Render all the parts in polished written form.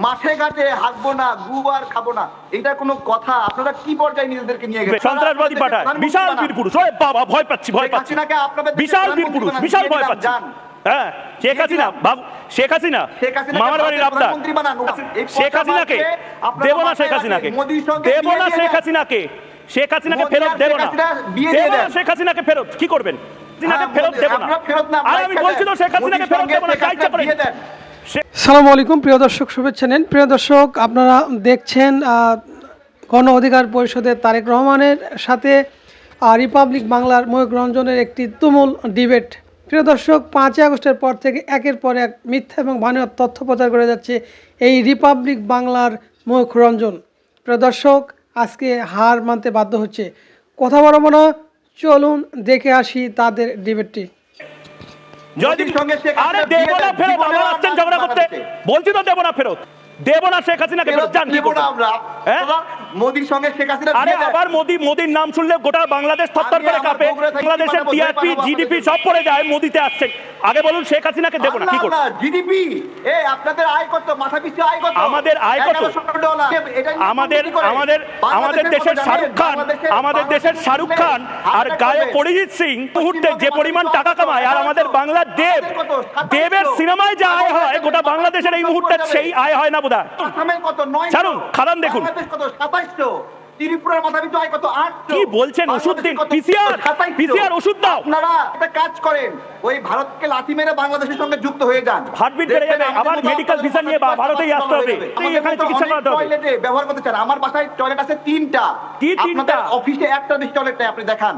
মাঠে ঘাটে হাঁকবো না, গুবার খাবো না, এটা কোনো কথা? আপনারা কি পর্যায়ে নিজেদেরকে নিয়ে গেছেন? সন্ত্রাসবাদী পাঠায়, বিশাল বীর পুরুষ। ওরে বাবা, ভয় পাচ্ছি, ভয় পাচ্ছি। বিশাল বীর পুরুষ, বিশাল ভয় পাচ্ছি। হ্যাঁ, শেখ হাসিনা, শেখ হাসিনা মামার বাড়ির আবদার। শেখ হাসিনাকে দেব না, শেখ হাসিনাকে দেব না, শেখ হাসিনাকে, শেখ হাসিনাকে ফেরত দেব না, দেব না শেখ হাসিনাকে ফেরত। কি করবেন? ফেরত দেব না। আর আমি বলছি তো শেখ হাসিনাকে ফেরত দেব না, যা ইচ্ছা করেন। আসসালামু আলাইকুম প্রিয় দর্শক, শুভেচ্ছা নেন। প্রিয় দর্শক, আপনারা দেখছেন গণ অধিকার পরিষদের তারেক রহমানের সাথে রিপাবলিক বাংলার ময়ূক রঞ্জনের একটি তুমুল ডিবেট। প্রিয় দর্শক, 5ই আগস্টের পর থেকে একের পর এক মিথ্যা এবং বানোয়াট তথ্য প্রচার করে যাচ্ছে এই রিপাবলিক বাংলার ময়ূক রঞ্জন। প্রিয় দর্শক, আজকে হার মানতে বাধ্য হচ্ছে। কথা বলবো না, চলুন দেখে আসি তাদের ডিবেটটি। আরে দেব না ফেরত, আবার আসছেন ঝগড়া করতে। বলছি তো দেব না ফেরত, দেব না শেখ হাসিনাকে ফেরত। জান কি করব আমরা? মোদির সঙ্গে শেখ হাসিনা, আরে আবার মোদির নাম শুনলে গোটা বাংলাদেশ থরথর করে কাঁপে। বাংলাদেশের টিআরপি জিডিপি সব পড়ে যায়। মোদিতে আসছে। আগে বলুন শেখ হাসিনাকে দেব না, কি করব? জিডিপি আপনাদের আয় কত? মাথা পিছু আয় কত? আমাদের আয় কত? আমাদের দেশের শাহরুখ খান, আমাদের দেশের শাহরুখ খান আর গায়ক অরিজিৎ সিং মুহূর্তে যে পরিমাণ টাকা কামায়, আর আমাদের বাংলার দেবের সিনেমায় যা আয় হয়, গোটা বাংলাদেশের এই মুহূর্তে সেই আয় হয় না বোধহয়। ছাড়ুন, খাদান দেখুন। ত্রিপুরার মাথা পিছু আয় কত? 8। কি বলছেন? ওষুধ দিন, পিসিআর ওষুধ দাও। আপনারা একটা কাজ করেন, ওই ভারতকে লাথি মেরে বাংলাদেশের সঙ্গে যুক্ত হয়ে যান। হার্টবিট বেড়ে যাবে, আবার মেডিকেল ভিসা নিয়ে ভারতেই আসতে হবে, এখানে চিকিৎসা করাতে হবে। টয়লেটে ব্যবহার করতে চান? আমার বাসায় টয়লেট আছে 3টা। কি 3টা? অফিসে একটা বেশি টয়লেট নাই, আপনি দেখান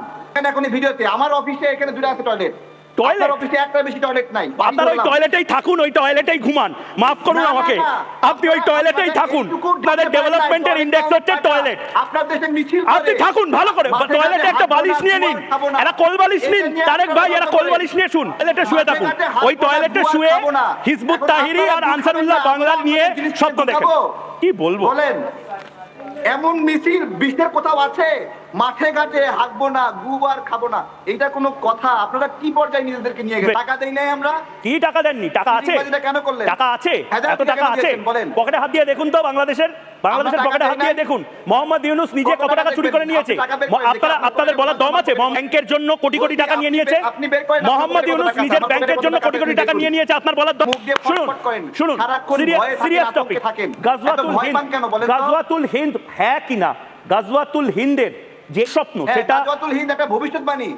এখন এই ভিডিওতে। আমার অফিসে এখানে 2টা আছে টয়লেট। আপনার অফিসে একটা বেশি টয়লেট নাই। আপনার ওই টয়লেটেই থাকুন, ওই টয়লেটেই ঘুমান। মাফ করুন আমাকে, আপনি ওই টয়লেটেই থাকুন। আপনাদের ডেভেলপমেন্টের ইন্ডেক্স হচ্ছে টয়লেট। আপনার দেশে মিছিল আপনি থাকুন, ভালো করে টয়লেটে একটা বালিশ নিয়ে নিন, একটা কোল বালিশ নিন। তারেক ভাই, একটা কোল বালিশ নিয়ে শুন, টয়লেটে শুয়ে থাকুন। ওই টয়লেটে শুয়ে হিজবুত তাহরির আর আনসারুল্লাহ বাংলার নিয়ে স্বপ্ন দেখেন। কি বলবো বলেন? এমন মিছিল বিশ্বের কোথাও আছে? মাঠে ঘাটে হাঁকবো না, গুবার খাবো না, এটা কোনো কথা? আপনারা কি পর্যায়ে নিজেদেরকে নিয়ে গেছেন? টাকা দেই নাই আমরা? কি টাকা দেননি? টাকা আছে, কেন করলেন? টাকা আছে, এত টাকা আছে। পকেটে হাত দিয়ে দেখুন তো, বাংলাদেশের পকেটে হাত দিয়ে দেখুন। মোহাম্মদ ইউনূস নিজে কত টাকা চুরি করে নিয়েছে? আপনাদের বলার দম আছে? ব্যাংকের জন্য কোটি কোটি টাকা নিয়ে নিয়েছে মোহাম্মদ ইউনূস, নিজের ব্যাংকের জন্য কোটি কোটি টাকা নিয়ে নিয়েছে। আপনার বলার দম? শুনুন, সিরিয়াস টপিক। গাজওয়াতুল হিন্দ হ্যাঁ কিনা? গাজওয়াতুল হিন্দের যে স্বপ্ন, সেটা গাজওয়াতুল হিন্দ একটা ভবিষ্যৎবাণী।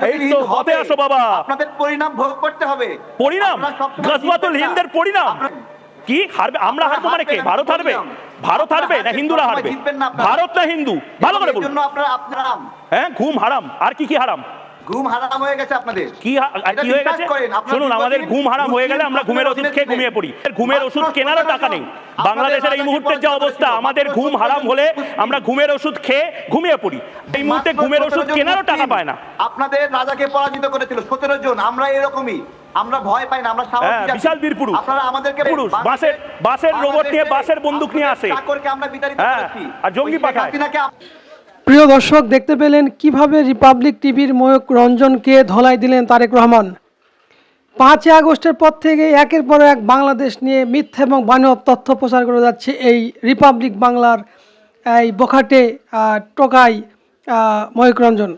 এই তো হতে আসো বাবা, আপনাদের পরিণাম ভোগ করতে হবে। পরিণাম? গাজওয়াতুল হিন্দের পরিণাম কি? হারবে? আমরা হারবো মানে কে? ভারত হারবে? ভারত হারবে না হিন্দুরা হারবে? ভারত না হিন্দু? ভালো করে বলুন। হ্যাঁ, ঘুম হারাম। আর কি কি হারাম? ঘুম হারাম হয়ে গেছে আপনাদের। কি হয়ে গেছে? শুনুন, আমাদের ঘুম হারাম হয়ে গেলে আমরা ঘুমের ওষুধ খেয়ে ঘুমিয়ে পড়ি। ঘুমের ওষুধ কেনারও টাকা নেই। বাংলাদেশের এই মুহূর্তের যে অবস্থা, আমাদের ঘুম হারাম হলে আমরা ঘুমের ওষুধ খেয়ে ঘুমিয়ে পড়ি। এই মুহূর্তে ঘুমের ওষুধ কেনারও টাকা পায় না। আপনাদের রাজাকে পরাজিত করেছিল 17 জন। আমরা এরকমই, আমরা ভয় পাই না, আমরা সাহসী। বিশাল বীর পুরুষ। আপনারা আমাদেরকে পুরুষ বাসের রোবট নিয়ে, বাসের বন্দুক নিয়ে আসে, আমরা বিতাড়িত করেছি আর জঙ্গি পাঠায়। প্রিয় দর্শক, দেখতে পেলেন কিভাবে রিপাবলিক টিভির ময়ূক রঞ্জনকে ধলাই দিলেন তারেক রহমান। 5ই আগস্টের পর থেকে একের পর এক বাংলাদেশ নিয়ে মিথ্যা এবং বানোয়াট তথ্য প্রচার করে যাচ্ছে এই রিপাবলিক বাংলার এই বখাটে টোকাই ময়ূক রঞ্জন।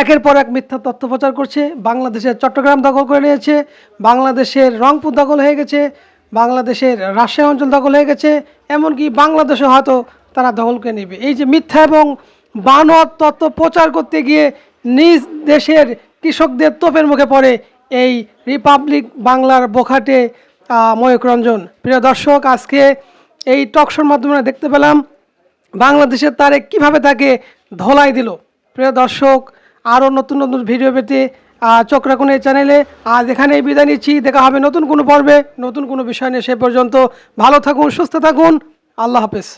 একের পর এক মিথ্যা তথ্য প্রচার করছে। বাংলাদেশের চট্টগ্রাম দখল করে নিয়েছে, বাংলাদেশের রংপুর দখল হয়ে গেছে, বাংলাদেশের রাজশাহী অঞ্চল দখল হয়ে গেছে, এমনকি বাংলাদেশে হয়তো তারা দখল করে নেবে। এই যে মিথ্যা এবং বানোয়াট তথ্য প্রচার করতে গিয়ে নিজ দেশের কৃষকদের তোপের মুখে পড়ে এই রিপাবলিক বাংলার বখাটে ময়ূক রঞ্জন। প্রিয় দর্শক, আজকে এই টকশোর মাধ্যমে দেখতে পেলাম বাংলাদেশের তারেক কীভাবে তাকে ধলাই দিল। প্রিয় দর্শক, আরও নতুন নতুন ভিডিও পেতে চোখ রাখুন এই চ্যানেলে। আজ এখানেই বিদায় নিচ্ছি। দেখা হবে নতুন কোনো পর্বে, নতুন কোনো বিষয় নিয়ে। সে পর্যন্ত ভালো থাকুন, সুস্থ থাকুন। আল্লাহ হাফেজ।